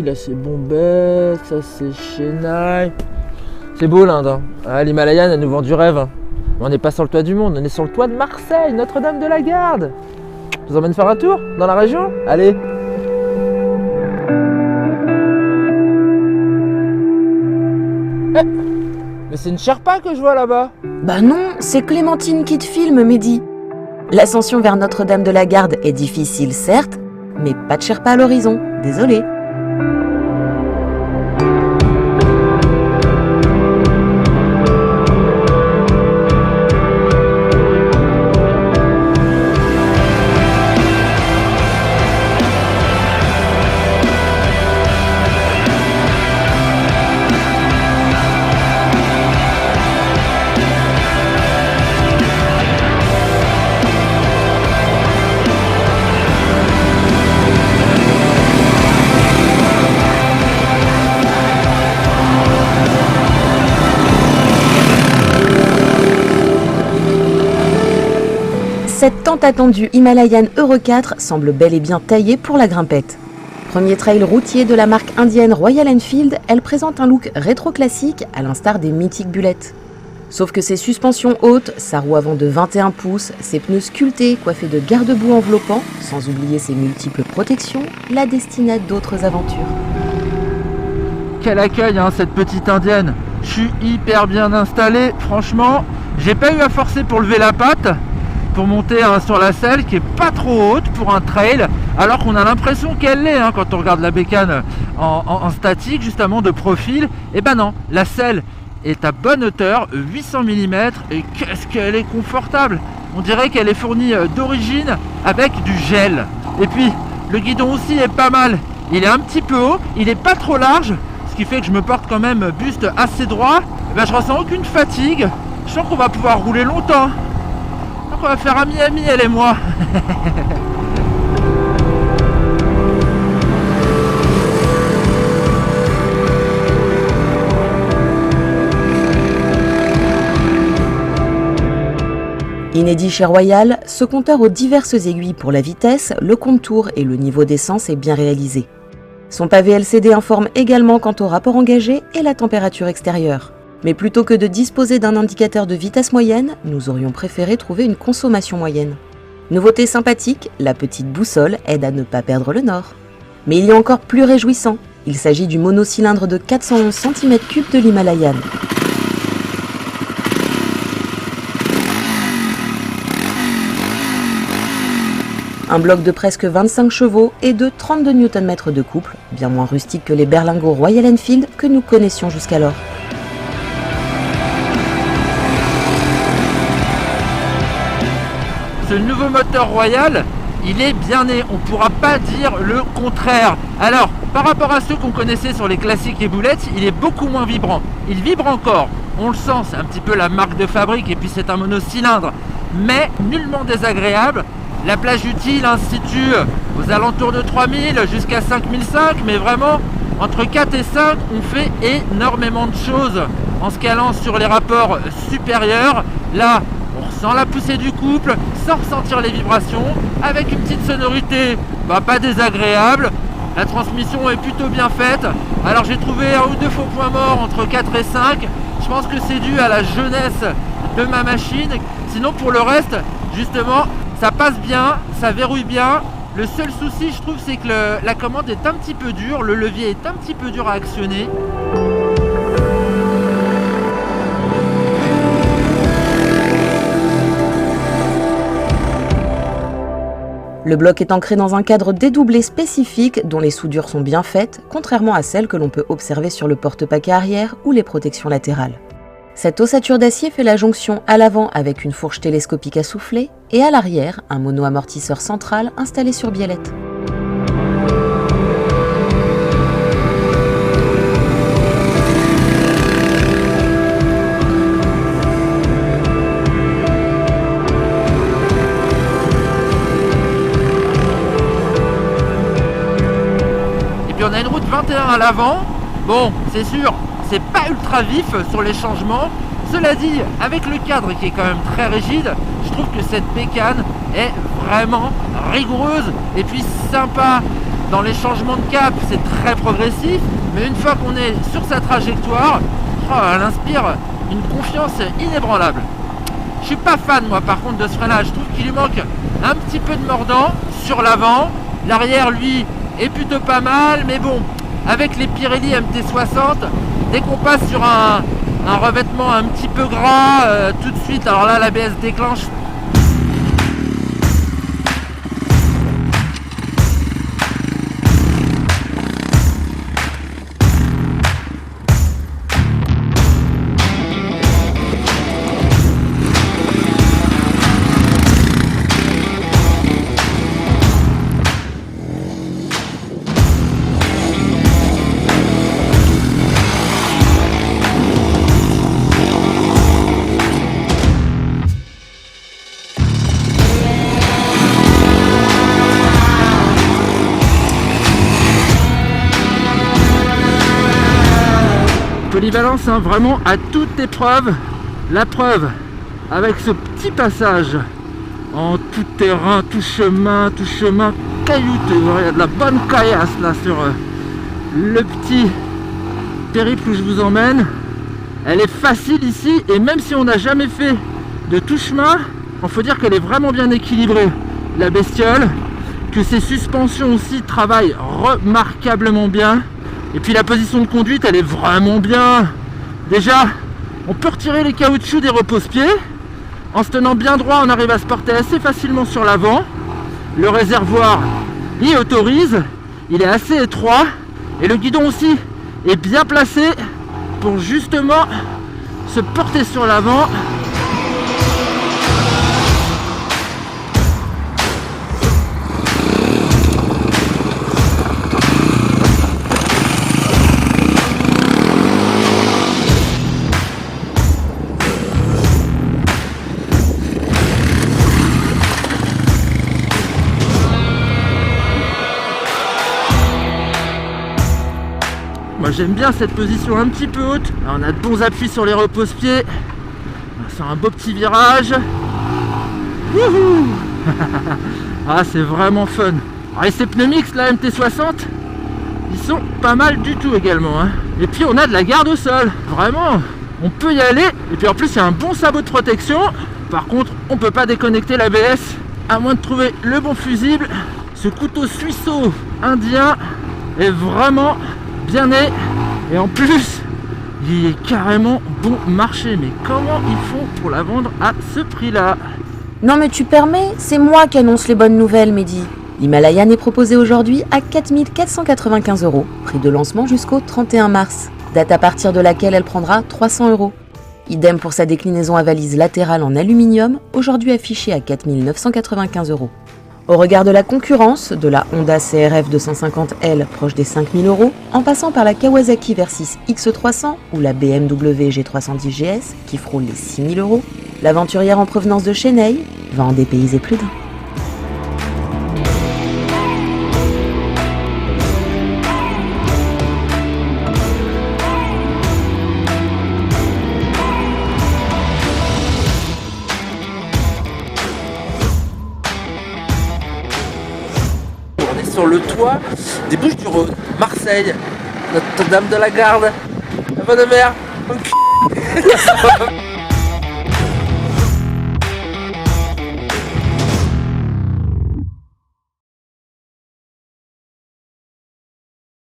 là c'est Bombay, ça c'est Chennai. C'est beau l'Inde, hein. Ah, l'Himalayan elle nous vend du rêve. Hein. Mais on n'est pas sur le toit du monde, on est sur le toit de Marseille, Notre-Dame de la Garde. Je vous emmène faire un tour dans la région? Allez. Mais c'est une Sherpa que je vois là-bas. Bah non, c'est Clémentine qui te filme, Mehdi. L'ascension vers Notre-Dame de la Garde est difficile, certes, mais pas de Sherpa à l'horizon, désolé. Cette tant attendue Himalayan Euro 4 semble bel et bien taillée pour la grimpette. Premier trail routier de la marque indienne Royal Enfield, elle présente un look rétro-classique à l'instar des mythiques Bullet. Sauf que ses suspensions hautes, sa roue avant de 21 pouces, ses pneus sculptés coiffés de garde-boue enveloppants, sans oublier ses multiples protections, la destinent à d'autres aventures. Quel accueil hein, cette petite indienne. Je suis hyper bien installé, franchement, j'ai pas eu à forcer pour lever la patte. Pour monter hein, sur la selle qui est pas trop haute pour un trail, alors qu'on a l'impression qu'elle l'est hein, quand on regarde la bécane en statique, justement de profil. Et ben non, la selle est à bonne hauteur, 800 mm, et qu'est-ce qu'elle est confortable. On dirait qu'elle est fournie d'origine avec du gel. Et puis le guidon aussi est pas mal, il est un petit peu haut, il est pas trop large, ce qui fait que je me porte quand même buste assez droit. Et ben je ressens aucune fatigue, je sens qu'on va pouvoir rouler longtemps. On va faire ami-ami elle et moi. Inédit chez Royal, ce compteur aux diverses aiguilles pour la vitesse, le contour et le niveau d'essence est bien réalisé. Son pavé LCD informe également quant au rapport engagé et la température extérieure. Mais plutôt que de disposer d'un indicateur de vitesse moyenne, nous aurions préféré trouver une consommation moyenne. Nouveauté sympathique, la petite boussole aide à ne pas perdre le nord. Mais il y a encore plus réjouissant, il s'agit du monocylindre de 411 cm3 de l'Himalayan. Un bloc de presque 25 chevaux et de 32 Nm de couple, bien moins rustique que les berlingots Royal Enfield que nous connaissions jusqu'alors. Ce nouveau moteur Royal, il est bien né, on ne pourra pas dire le contraire. Alors, par rapport à ceux qu'on connaissait sur les classiques et boulettes, il est beaucoup moins vibrant. Il vibre encore, on le sent, c'est un petit peu la marque de fabrique et puis c'est un monocylindre, mais nullement désagréable. La plage utile se situe aux alentours de 3000 jusqu'à 5005, mais vraiment, entre 4 et 5, on fait énormément de choses en se calant sur les rapports supérieurs. Là, on ressent la poussée du couple sans ressentir les vibrations, avec une petite sonorité pas désagréable. La transmission est plutôt bien faite. Alors j'ai trouvé un ou deux faux points morts entre 4 et 5. Je pense que c'est dû à la jeunesse de ma machine. Sinon pour le reste, justement, ça passe bien, ça verrouille bien. Le seul souci, je trouve, c'est que la commande est un petit peu dure, le levier est un petit peu dur à actionner. Le bloc est ancré dans un cadre dédoublé spécifique dont les soudures sont bien faites, contrairement à celles que l'on peut observer sur le porte-paquet arrière ou les protections latérales. Cette ossature d'acier fait la jonction à l'avant avec une fourche télescopique à souffler et à l'arrière, un mono-amortisseur central installé sur biellette. Puis on a une route 21 à l'avant. Bon, c'est sûr, c'est pas ultra vif sur les changements. Cela dit, avec le cadre qui est quand même très rigide, je trouve que cette bécane est vraiment rigoureuse et puis sympa. dans les changements de cap, c'est très progressif, mais une fois qu'on est sur sa trajectoire, elle inspire une confiance inébranlable. Je suis pas fan moi par contre de ce freinage, je trouve qu'il lui manque un petit peu de mordant sur l'avant. L'arrière lui est plutôt pas mal, mais bon, avec les Pirelli MT60, dès qu'on passe sur un revêtement un petit peu gras, tout de suite, alors là l'ABS déclenche. Polyvalence, hein, vraiment à toute épreuve. La preuve avec ce petit passage en tout terrain, tout chemin caillouteux. Il y a de la bonne caillasse là sur le petit périple où je vous emmène. Elle est facile ici, et même si on n'a jamais fait de tout chemin, il faut dire qu'elle est vraiment bien équilibrée, la bestiole, que ses suspensions aussi travaillent remarquablement bien. Et puis la position de conduite, elle est vraiment bien. Déjà, on peut retirer les caoutchoucs des repose-pieds. En se tenant bien droit, on arrive à se porter assez facilement sur l'avant. Le réservoir y autorise. Il est assez étroit. Et le guidon aussi est bien placé pour justement se porter sur l'avant. Moi j'aime bien cette position un petit peu haute. Alors, on a de bons appuis sur les repose-pieds. C'est un beau petit virage. Wouhou. Ah, c'est vraiment fun. Alors, et ces pneus mixtes, la MT60, ils sont pas mal du tout également, hein. Et puis on a de la garde au sol. Vraiment, on peut y aller. Et puis en plus, il y a un bon sabot de protection. Par contre, on peut pas déconnecter l'ABS à moins de trouver le bon fusible. Ce couteau suisseau-indien est vraiment bien né, et en plus il est carrément bon marché. Mais comment ils font pour la vendre à ce prix là? Non mais tu permets, c'est moi qui annonce les bonnes nouvelles, Mehdi. L'Himalayan est proposé aujourd'hui à 4 495 €, prix de lancement jusqu'au 31 mars, date à partir de laquelle elle prendra 300 €. Idem pour sa déclinaison à valise latérale en aluminium, aujourd'hui affichée à 4 995 €. Au regard de la concurrence, de la Honda CRF 250L proche des 5 000 €, en passant par la Kawasaki Versys X300 ou la BMW G310 GS qui frôle les 6 000 €, l'aventurière en provenance de Chennai va en dépayser plus d'un. Sur le toit des Bouches-du-Rhône, Marseille, Notre-Dame de la Garde, la bonne mère,